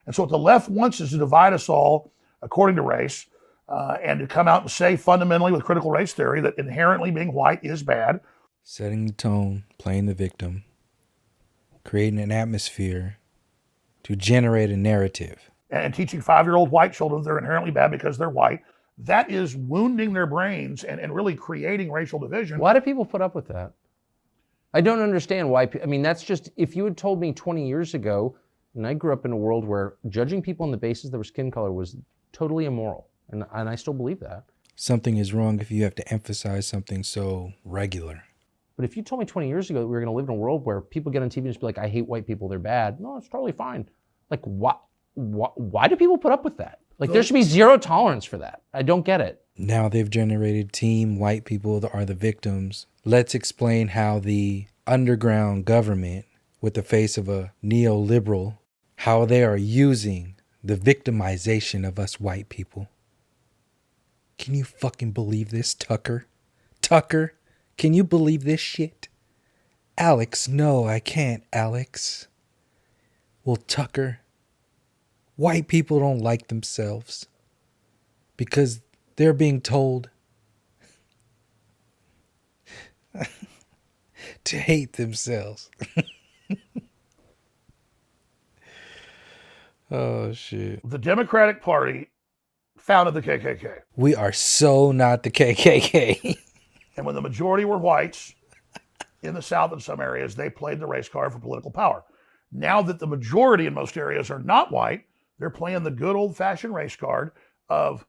And so what the left wants is to divide us all according to race, and to come out and say fundamentally with critical race theory that inherently being white is bad. Setting the tone, playing the victim, creating an atmosphere to generate a narrative. And teaching 5-year-old white children they're inherently bad because they're white. That is wounding their brains and really creating racial division. Why do people put up with that? I don't understand why. I mean, that's just, if you had told me 20 years ago, and I grew up in a world where judging people on the basis of their skin color was totally immoral. And I still believe that. Something is wrong if you have to emphasize something so regular. But if you told me 20 years ago that we were going to live in a world where people get on TV and just be like, I hate white people, they're bad. No, it's totally fine. Like, why do people put up with that? Like, there should be zero tolerance for that. I don't get it. Now they've generated team white people are the victims. Let's explain how the underground government, with the face of a neoliberal, how they are using the victimization of us white people. Can you fucking believe this, Tucker? Tucker, can you believe this shit? Alex, no, I can't, Alex. Well, Tucker, white people don't like themselves because they're being told to hate themselves. Oh, shit. The Democratic Party founded the KKK. We are so not the KKK. And when the majority were whites in the South in some areas, they played the race card for political power. Now that the majority in most areas are not white, they're playing the good old-fashioned race card of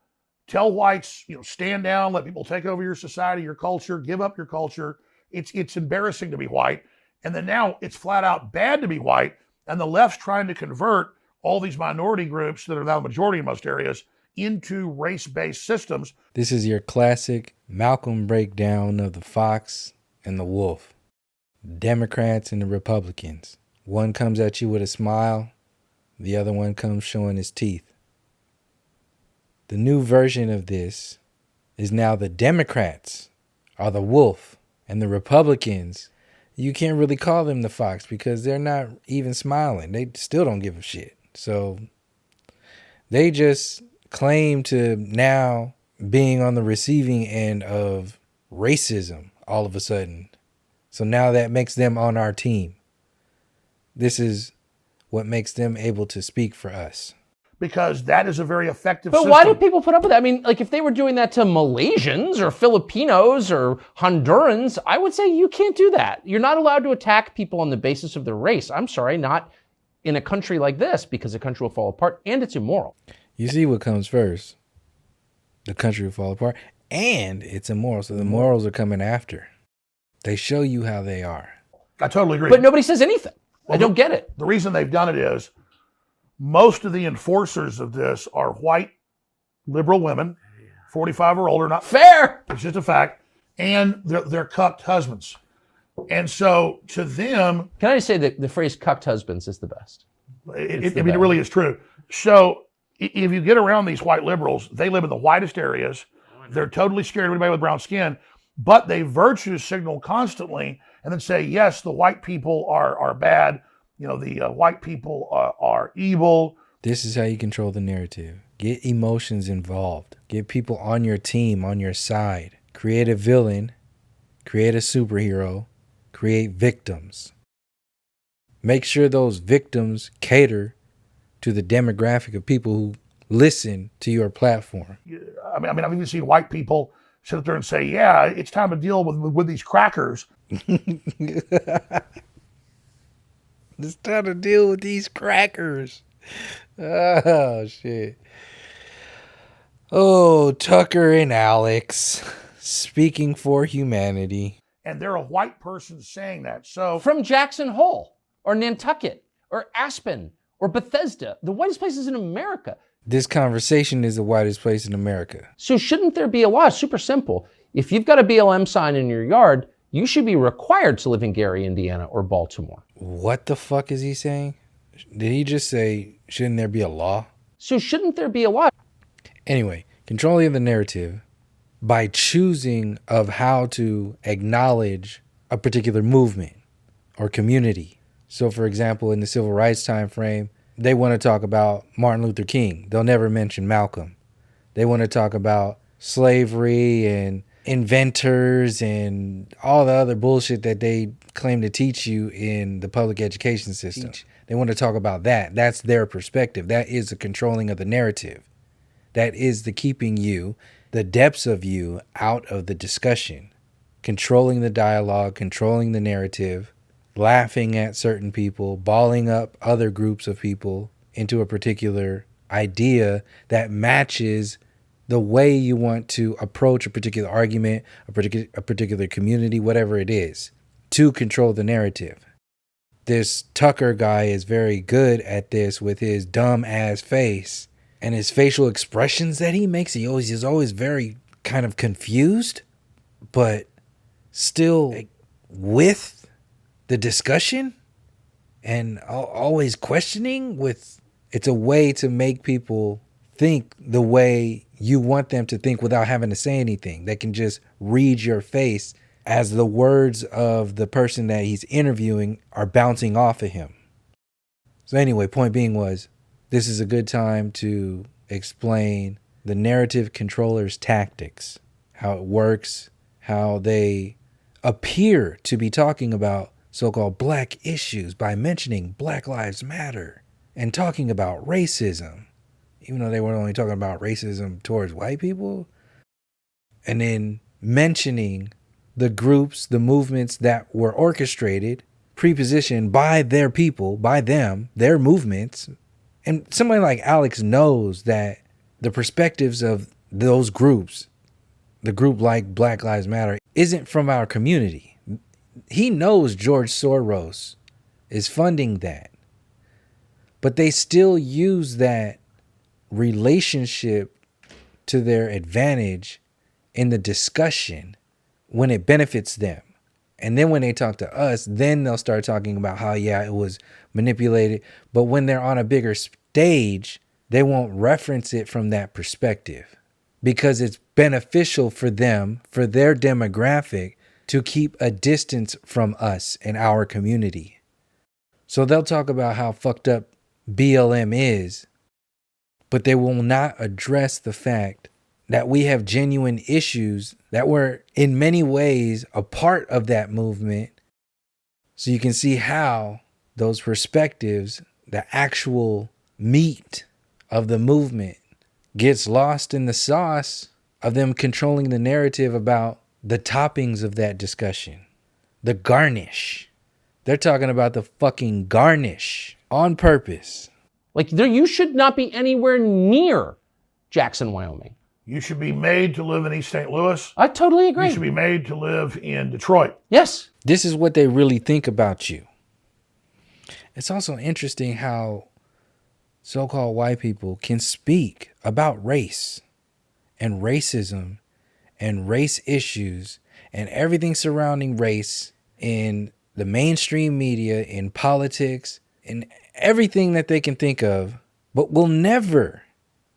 tell whites, stand down, let people take over your society, your culture, give up your culture. It's embarrassing to be white. And then now it's flat out bad to be white. And the left's trying to convert all these minority groups that are now the majority in most areas into race-based systems. This is your classic Malcolm breakdown of the fox and the wolf. Democrats and the Republicans. One comes at you with a smile. The other one comes showing his teeth. The new version of this is now the Democrats are the wolf and the Republicans, you can't really call them the fox because they're not even smiling. They still don't give a shit. So they just claim to now being on the receiving end of racism all of a sudden. So now that makes them on our team. This is what makes them able to speak for us. Because that is a very effective But system. why do people put up with that? I mean, like if they were doing that to Malaysians or Filipinos or Hondurans, I would say you can't do that. You're not allowed to attack people on the basis of their race. I'm sorry, not in a country like this, because the country will fall apart and it's immoral. You see what comes first. The country will fall apart and it's immoral. So the morals are coming after. They show you how they are. I totally agree. But nobody says anything. Well, I don't get it. The reason they've done it is most of the enforcers of this are white liberal women, 45 or older. Not fair. It's just a fact. And they're cucked husbands. And so to them... Can I just say that the phrase cucked husbands is the best? It really is true. So if you get around these white liberals, they live in the whitest areas. They're totally scared of anybody with brown skin, but they virtue signal constantly and then say, yes, the white people are bad. You know, the white people are evil. This is how you control the narrative. Get emotions involved. Get people on your team, on your side. Create a villain. Create a superhero. Create victims. Make sure those victims cater to the demographic of people who listen to your platform. I mean, I've even seen white people sit up there and say, yeah, it's time to deal with these crackers. It's time to deal with these crackers. Oh, shit. Oh, Tucker and Alex speaking for humanity. And they're a white person saying that. So from Jackson Hole or Nantucket or Aspen or Bethesda, the whitest places in America. This conversation is the whitest place in America. So shouldn't there be a law? It's super simple. If you've got a BLM sign in your yard, you should be required to live in Gary, Indiana or Baltimore. What the fuck is he saying? Did he just say, shouldn't there be a law? So shouldn't there be a law? Anyway, controlling the narrative by choosing of how to acknowledge a particular movement or community. So for example, in the civil rights time frame, they want to talk about Martin Luther King. They'll never mention Malcolm. They want to talk about slavery and inventors and all the other bullshit that they claim to teach you in the public education system. They want to talk about that. That's their perspective. That is the controlling of the narrative. That is the keeping you, the depths of you, out of the discussion. Controlling the dialogue, controlling the narrative, laughing at certain people, balling up other groups of people into a particular idea that matches the way you want to approach a particular argument, a particular community, whatever it is, to control the narrative. This Tucker guy is very good at this with his dumb ass face and his facial expressions that he makes. He's always very kind of confused, but still with the discussion and always questioning with. It's a way to make people think the way you want them to think without having to say anything. They can just read your face as the words of the person that he's interviewing are bouncing off of him. So anyway, point being was, this is a good time to explain the narrative controller's tactics, how it works, how they appear to be talking about so-called black issues by mentioning Black Lives Matter and talking about racism, even though they were only talking about racism towards white people, and then mentioning the groups, the movements that were orchestrated, prepositioned by their people, by them, their movements. And somebody like Alex knows that the perspectives of those groups, the group like Black Lives Matter, isn't from our community. He knows George Soros is funding that. But they still use that relationship to their advantage in the discussion when it benefits them. And then when they talk to us, then they'll start talking about how, yeah, it was manipulated. But when they're on a bigger stage, they won't reference it from that perspective because it's beneficial for them, for their demographic, to keep a distance from us and our community. So they'll talk about how fucked up BLM is, but they will not address the fact that we have genuine issues that were in many ways a part of that movement. So you can see how those perspectives, the actual meat of the movement, gets lost in the sauce of them controlling the narrative about the toppings of that discussion. The garnish. They're talking about the fucking garnish on purpose. Like, you should not be anywhere near Jackson, Wyoming. You should be made to live in East St. Louis. I totally agree. You should be made to live in Detroit. Yes. This is what they really think about you. It's also interesting how so-called white people can speak about race and racism and race issues and everything surrounding race in the mainstream media, in politics, in everything that they can think of, but will never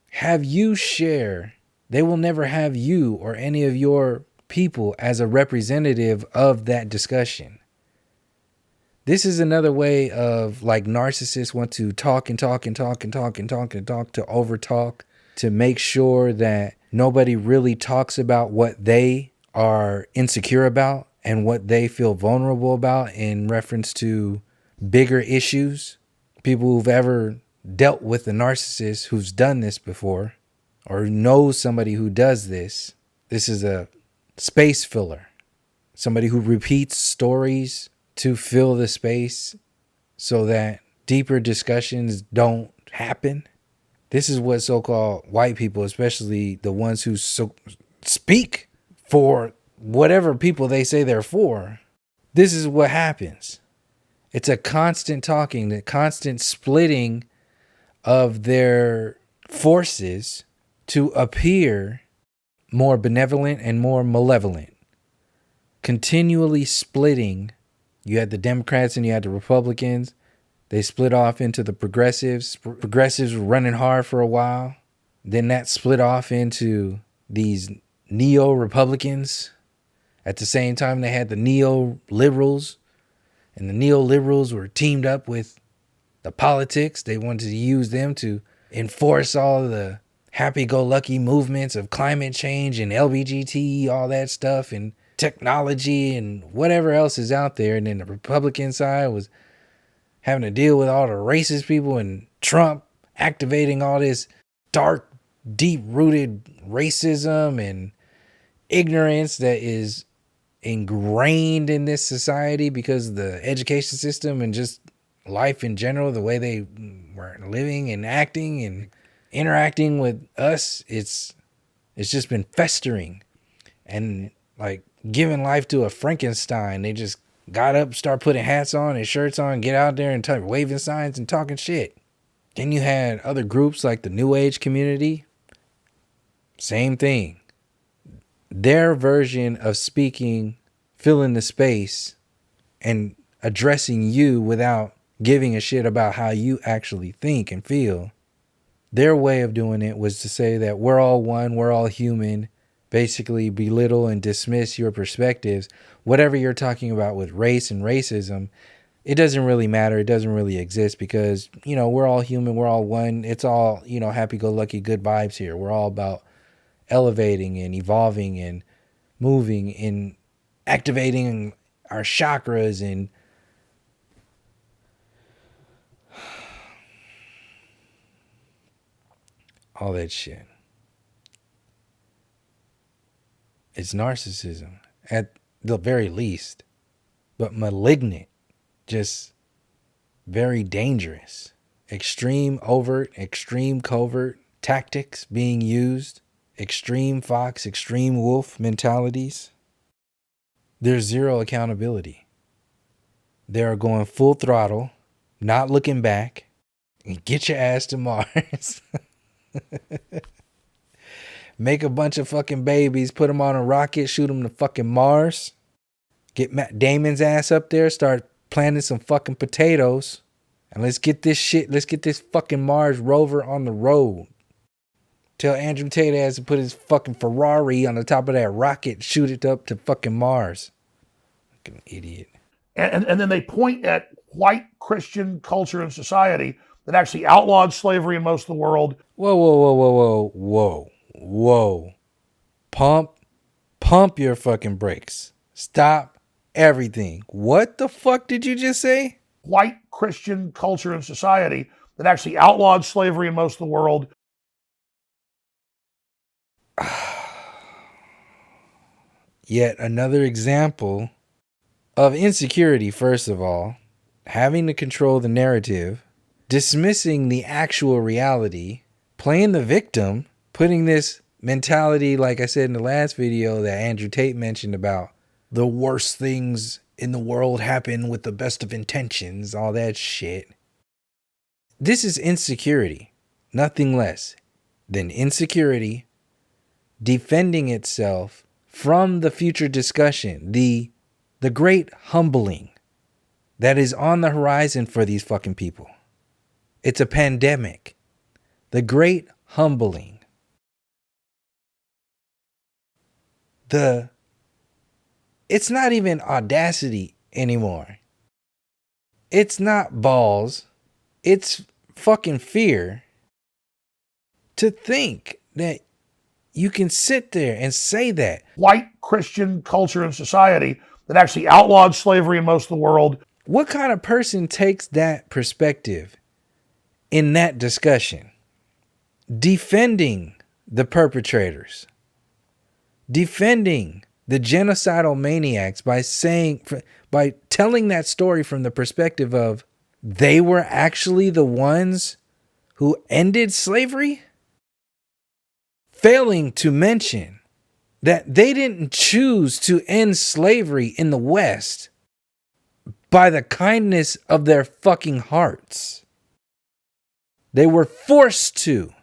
have you share. They will never have you or any of your people as a representative of that discussion. This is another way of, like, narcissists want to talk and talk and talk and talk and talk and talk, to overtalk, to make sure that nobody really talks about what they are insecure about and what they feel vulnerable about in reference to bigger issues. People who've ever dealt with a narcissist who's done this before or knows somebody who does this. This is a space filler. Somebody who repeats stories to fill the space so that deeper discussions don't happen. This is what so-called white people, especially the ones who speak for whatever people they say they're for, this is what happens. It's a constant talking, the constant splitting of their forces to appear more benevolent and more malevolent. Continually splitting. You had the Democrats and you had the Republicans. They split off into the progressives. Progressives were running hard for a while. Then that split off into these neo-Republicans. At the same time, they had the neo-liberals. And the neoliberals were teamed up with the politics. They wanted to use them to enforce all the happy-go-lucky movements of climate change and LBGT, all that stuff, and technology and whatever else is out there. And then the Republican side was having to deal with all the racist people and Trump activating all this dark, deep-rooted racism and ignorance that is ingrained in this society because of the education system and just life in general, the way they were living and acting and interacting with us. It's just been festering and like giving life to a Frankenstein. They just got up, start putting hats on and shirts on, get out there and waving signs and talking shit. Then you had other groups like the New Age community. Same thing. Their version of speaking, filling the space, and addressing you without giving a shit about how you actually think and feel. Their way of doing it was to say that we're all one, we're all human, basically belittle and dismiss your perspectives. Whatever you're talking about with race and racism, it doesn't really matter. It doesn't really exist because, you know, we're all human, we're all one. It's all, you know, happy-go-lucky, good vibes here. We're all about elevating and evolving and moving and activating our chakras and all that shit. It's narcissism at the very least, but malignant, just very dangerous. Extreme overt, extreme covert tactics being used, extreme fox, extreme wolf mentalities. There's zero accountability. They're going full throttle, not looking back, and get your ass to Mars. Make a bunch of fucking babies, put them on a rocket, shoot them to fucking Mars. Get Matt Damon's ass up there, start planting some fucking potatoes. And let's get this fucking Mars rover on the road. Tell Andrew Tate has to put his fucking Ferrari on the top of that rocket, shoot it up to fucking Mars. Fucking idiot. And then they point at white Christian culture and society that actually outlawed slavery in most of the world. Whoa. Pump your fucking brakes. Stop everything. What the fuck did you just say? White Christian culture and society that actually outlawed slavery in most of the world. Yet another example of insecurity, first of all, having to control the narrative, dismissing the actual reality, playing the victim, putting this mentality, like I said in the last video that Andrew Tate mentioned about the worst things in the world happen with the best of intentions, all that shit. This is insecurity, nothing less than insecurity defending itself from the future discussion, the great humbling that is on the horizon for these fucking people. It's a pandemic. The great humbling. It's not even audacity anymore. It's not balls. It's fucking fear to think that you can sit there and say that. White Christian culture and society that actually outlawed slavery in most of the world. What kind of person takes that perspective in that discussion? Defending the perpetrators. Defending the genocidal maniacs by telling that story from the perspective of they were actually the ones who ended slavery, failing to mention that they didn't choose to end slavery in the West by the kindness of their fucking hearts. They were forced to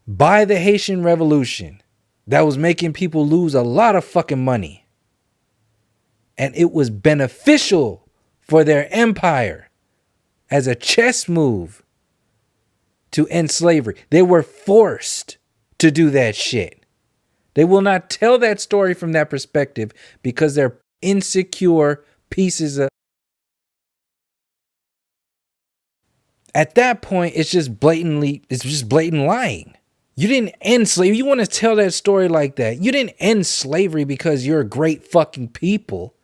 by the Haitian Revolution that was making people lose a lot of fucking money. And it was beneficial for their empire as a chess move to end slavery. They were forced to do that shit. They will not tell that story from that perspective because they're insecure pieces of... At that point, it's just blatant lying. You didn't end slavery. You want to tell that story like that. You didn't end slavery because you're a great fucking people.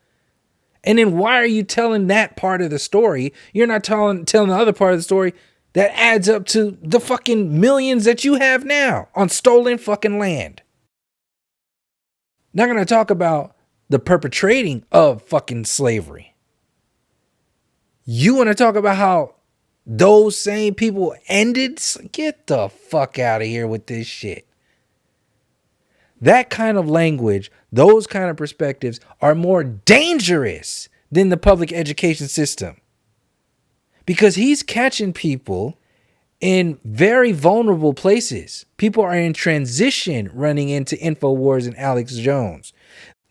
And then why are you telling that part of the story? You're not telling the other part of the story that adds up to the fucking millions that you have now on stolen fucking land. Not going to talk about the perpetrating of fucking slavery. You want to talk about how those same people ended? Get the fuck out of here with this shit. That kind of language, those kind of perspectives are more dangerous than the public education system. Because he's catching people in very vulnerable places. People are in transition running into InfoWars and Alex Jones.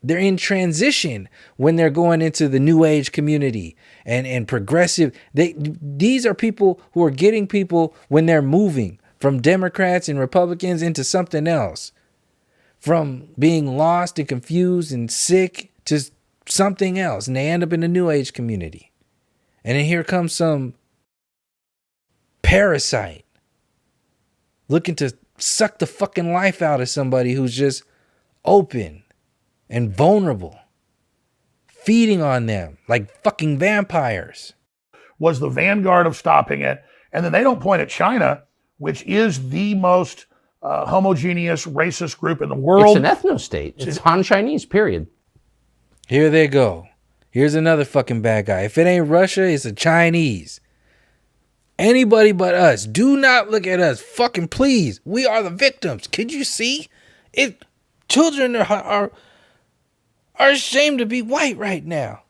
They're in transition when they're going into the new age community and progressive. These are people who are getting people when they're moving from Democrats and Republicans into something else. From being lost and confused and sick to something else. And they end up in the new age community. And then here comes some parasite looking to suck the fucking life out of somebody who's just open and vulnerable, feeding on them like fucking vampires. Was the vanguard of stopping it. And then they don't point at China, which is the most homogeneous racist group in the world. It's an ethno-state. It's Han Chinese, period. Here they go. Here's another fucking bad guy. If it ain't Russia, it's the Chinese. Anybody but us. Do not look at us. Fucking please. We are the victims. Could you see? Children are ashamed to be white right now.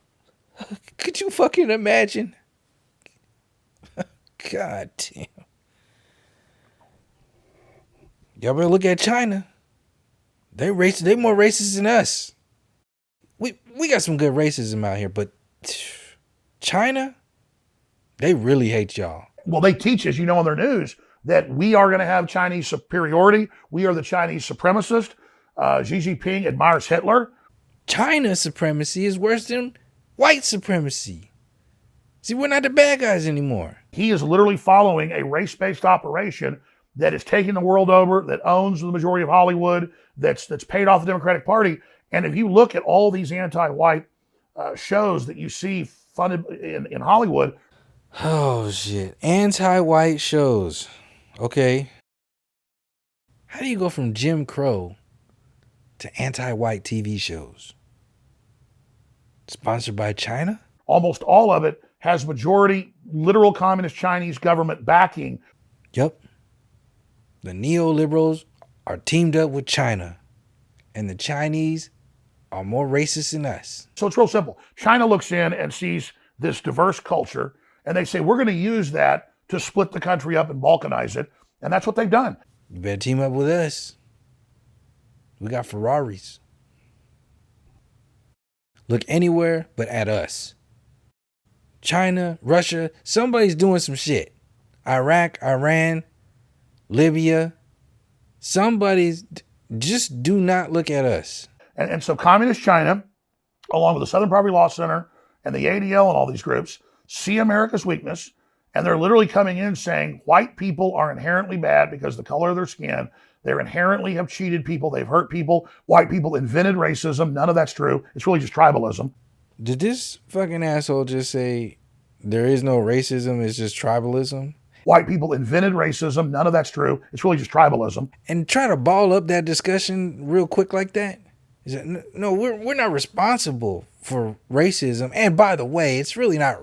Could you fucking imagine? God damn. Y'all better look at China. They racist. They more racist than us. We got some good racism out here, but China, they really hate y'all. Well, they teach us, on their news, that we are going to have Chinese superiority. We are the Chinese supremacist. Xi Jinping admires Hitler. China's supremacy is worse than white supremacy. See, we're not the bad guys anymore. He is literally following a race-based operation that is taking the world over, that owns the majority of Hollywood, that's paid off the Democratic Party. And if you look at all these anti-white shows that you see funded in Hollywood. Oh, shit. Anti-white shows. Okay. How do you go from Jim Crow to anti-white TV shows? Sponsored by China? Almost all of it has majority literal communist Chinese government backing. Yep. The neoliberals are teamed up with China, and the Chinese are more racist than us. So it's real simple. China looks in and sees this diverse culture, and they say, we're going to use that to split the country up and balkanize it. And that's what they've done. You better team up with us. We got Ferraris. Look anywhere but at us. China, Russia, somebody's doing some shit. Iraq, Iran, Libya. Somebody's, just do not look at us. And so communist China, along with the Southern Poverty Law Center and the ADL and all these groups, see America's weakness, and they're literally coming in saying white people are inherently bad because of the color of their skin. They inherently have cheated people. They've hurt people. White people invented racism. None of that's true. It's really just tribalism. Did this fucking asshole just say there is no racism, it's just tribalism? White people invented racism. None of that's true. It's really just tribalism. And try to ball up that discussion real quick like that? No, we're not responsible for racism. And by the way, it's really not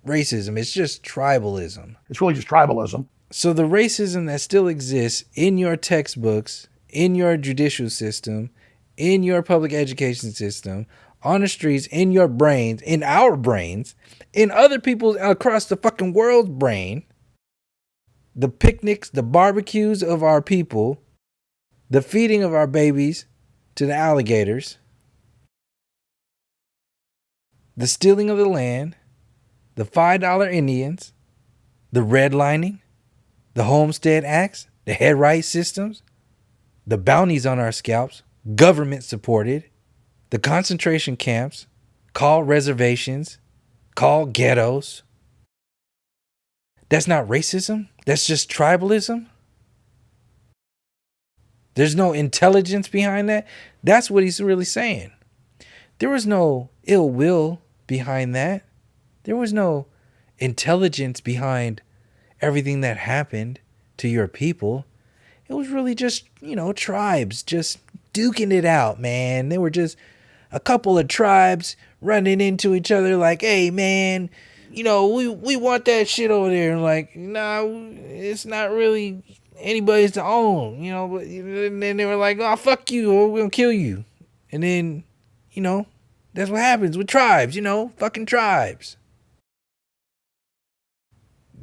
racism. It's just tribalism. It's really just tribalism. So the racism that still exists in your textbooks, in your judicial system, in your public education system, on the streets, in your brains, in our brains, in other people's across the fucking world's brain, the picnics, the barbecues of our people, the feeding of our babies to the alligators, the stealing of the land, the $5 Indians, the redlining, the Homestead Acts, the head right systems, the bounties on our scalps, government supported, the concentration camps, called reservations, called ghettos. That's not racism. That's just tribalism. There's no intelligence behind that. That's what he's really saying. There was no ill will behind that. There was no intelligence behind everything that happened to your people. It was really just, tribes just duking it out, man. They were just a couple of tribes running into each other like, hey, man, we want that shit over there. And like, nah, it's not really anybody's to own, but and then they were like, oh, fuck you, or we're gonna kill you. And then, that's what happens with tribes, fucking tribes.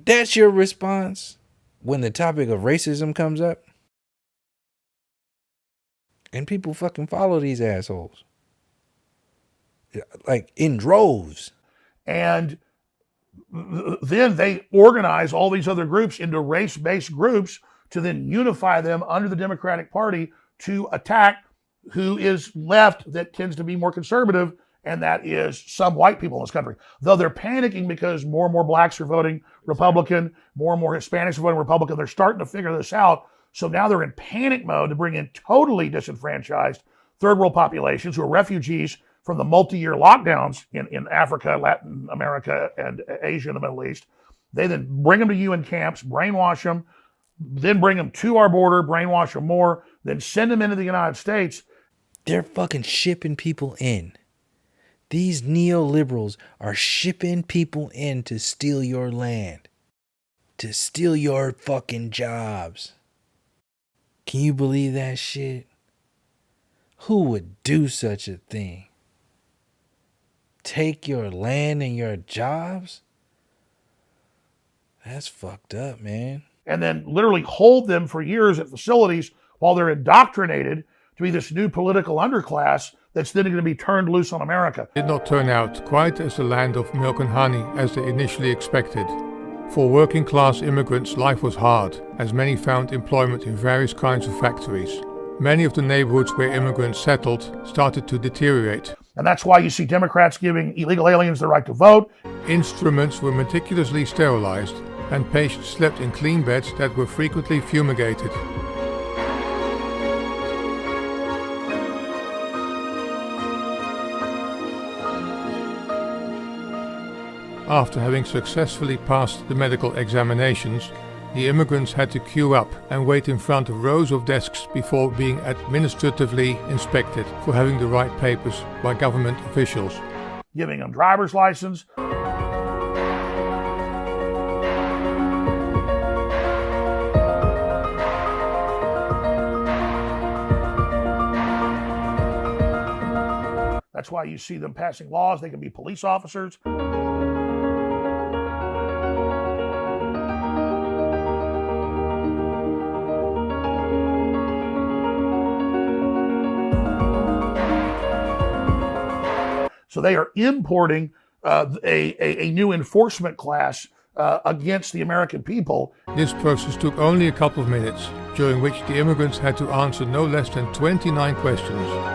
That's your response when the topic of racism comes up? And people fucking follow these assholes. Like in droves. And then they organize all these other groups into race-based groups to then unify them under the Democratic Party to attack who is left that tends to be more conservative, and that is some white people in this country. Though they're panicking because more and more blacks are voting Republican, more and more Hispanics are voting Republican. They're starting to figure this out. So now they're in panic mode to bring in totally disenfranchised third world populations who are refugees from the multi-year lockdowns in Africa, Latin America, and Asia and the Middle East. They then bring them to UN camps, brainwash them, then bring them to our border, brainwash them more, then send them into the United States. They're fucking shipping people in. These neoliberals are shipping people in to steal your land, to steal your fucking jobs. Can you believe that shit? Who would do such a thing? Take your land and your jobs? That's fucked up, man. And then literally hold them for years at facilities while they're indoctrinated to be this new political underclass that's then going to be turned loose on America. It did not turn out quite as the land of milk and honey as they initially expected. For working class immigrants, life was hard, as many found employment in various kinds of factories. Many of the neighborhoods where immigrants settled started to deteriorate. And that's why you see Democrats giving illegal aliens the right to vote. Instruments were meticulously sterilized, and patients slept in clean beds that were frequently fumigated. After having successfully passed the medical examinations, the immigrants had to queue up and wait in front of rows of desks before being administratively inspected for having the right papers by government officials. Giving them driver's license. That's why you see them passing laws. They can be police officers. So they are importing a new enforcement class against the American people. This process took only a couple of minutes, during which the immigrants had to answer no less than 29 questions.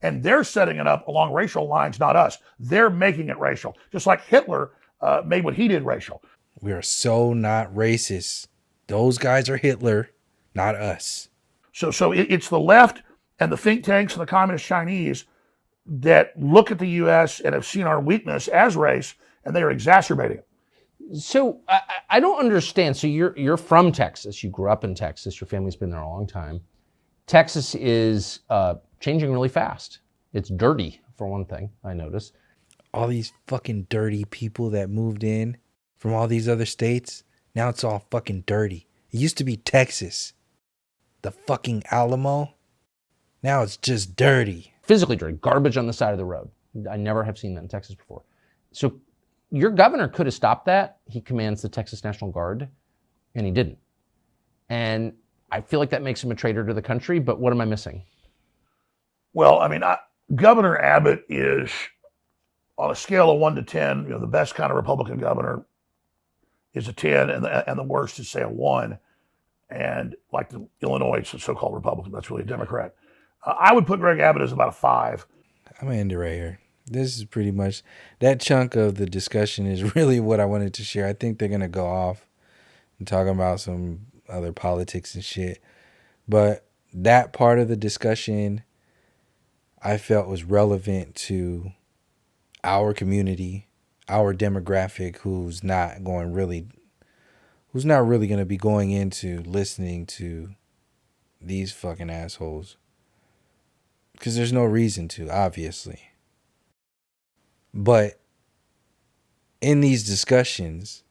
And they're setting it up along racial lines, not us. They're making it racial. Just like Hitler made what he did racial. We are so not racist. Those guys are Hitler, not us. So it's the left and the think tanks and the communist Chinese that look at the U.S. and have seen our weakness as race, and they are exacerbating it. So I don't understand. So you're from Texas. You grew up in Texas. Your family's been there a long time. Texas is changing really fast. It's dirty, for one thing, I notice. All these fucking dirty people that moved in from all these other states, now it's all fucking dirty. It used to be Texas. The fucking Alamo. Now it's just dirty. Physically dirty. Garbage on the side of the road. I never have seen that in Texas before. So your governor could have stopped that. He commands the Texas National Guard, and he didn't. And I feel like that makes him a traitor to the country, but what am I missing? Well, I mean, Governor Abbott is, on a scale of 1 to 10, the best kind of Republican governor is a 10, and the worst is, say, a 1. And like the Illinois so-called Republican, that's really a Democrat. I would put Greg Abbott as about a 5. I'm gonna end it right here. This is pretty much that chunk of the discussion is really what I wanted to share. I think they're gonna go off and talk about some other politics and shit. But that part of the discussion I felt was relevant to our community, our demographic, who's not really going to be going into listening to these fucking assholes. Because there's no reason to, obviously. But in these discussions,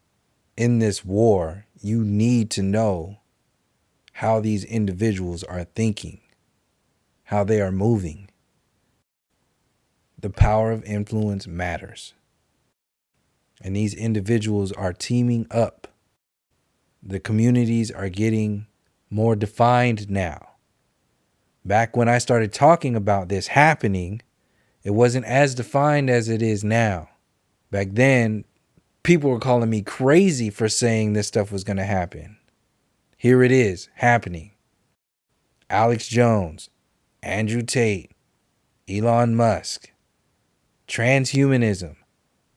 in this war, you need to know how these individuals are thinking, how they are moving. The power of influence matters. And these individuals are teaming up. The communities are getting more defined now. Back when I started talking about this happening, it wasn't as defined as it is now. Back then, people were calling me crazy for saying this stuff was going to happen. Here it is, happening. Alex Jones, Andrew Tate, Elon Musk, transhumanism,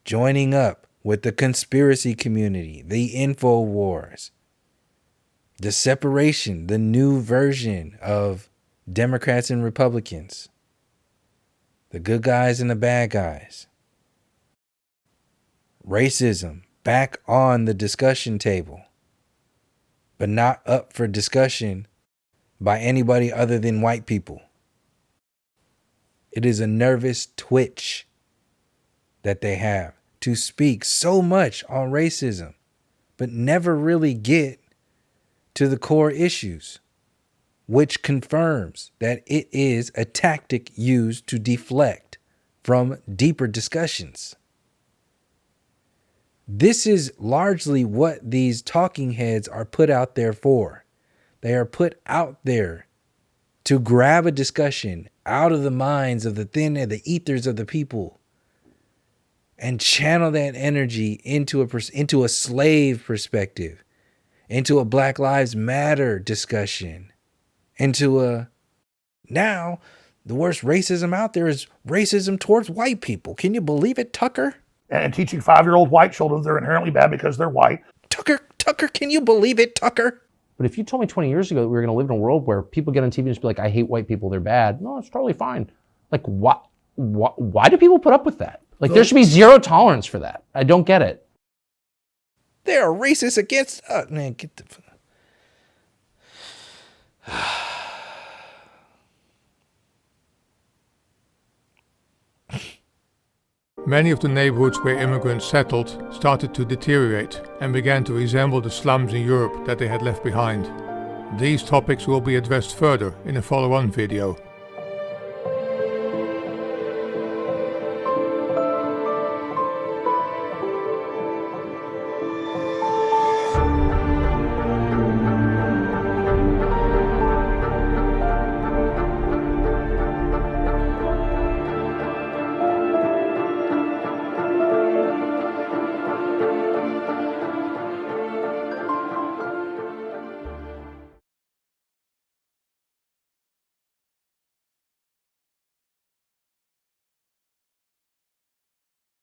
joining up with the conspiracy community, the InfoWars, the separation, the new version of Democrats and Republicans, the good guys and the bad guys, racism back on the discussion table, but not up for discussion by anybody other than white people. It is a nervous twitch that they have to speak so much on racism, but never really get to the core issues, which confirms that it is a tactic used to deflect from deeper discussions. This is largely what these talking heads are put out there for. They are put out there to grab a discussion out of the minds of the thin and the ethers of the people and channel that energy into a slave perspective, into a Black Lives Matter discussion, into a, now the worst racism out there is racism towards white people. Can you believe it, Tucker? And teaching 5-year-old white children they're inherently bad because they're white. Tucker, can you believe it, Tucker? But if you told me 20 years ago that we were going to live in a world where people get on TV and just be like, I hate white people, they're bad. No, it's totally fine. Like, why do people put up with that? Like, there should be zero tolerance for that. I don't get it. They are racist against us. Man, get the... Many of the neighborhoods where immigrants settled started to deteriorate and began to resemble the slums in Europe that they had left behind. These topics will be addressed further in a follow-on video.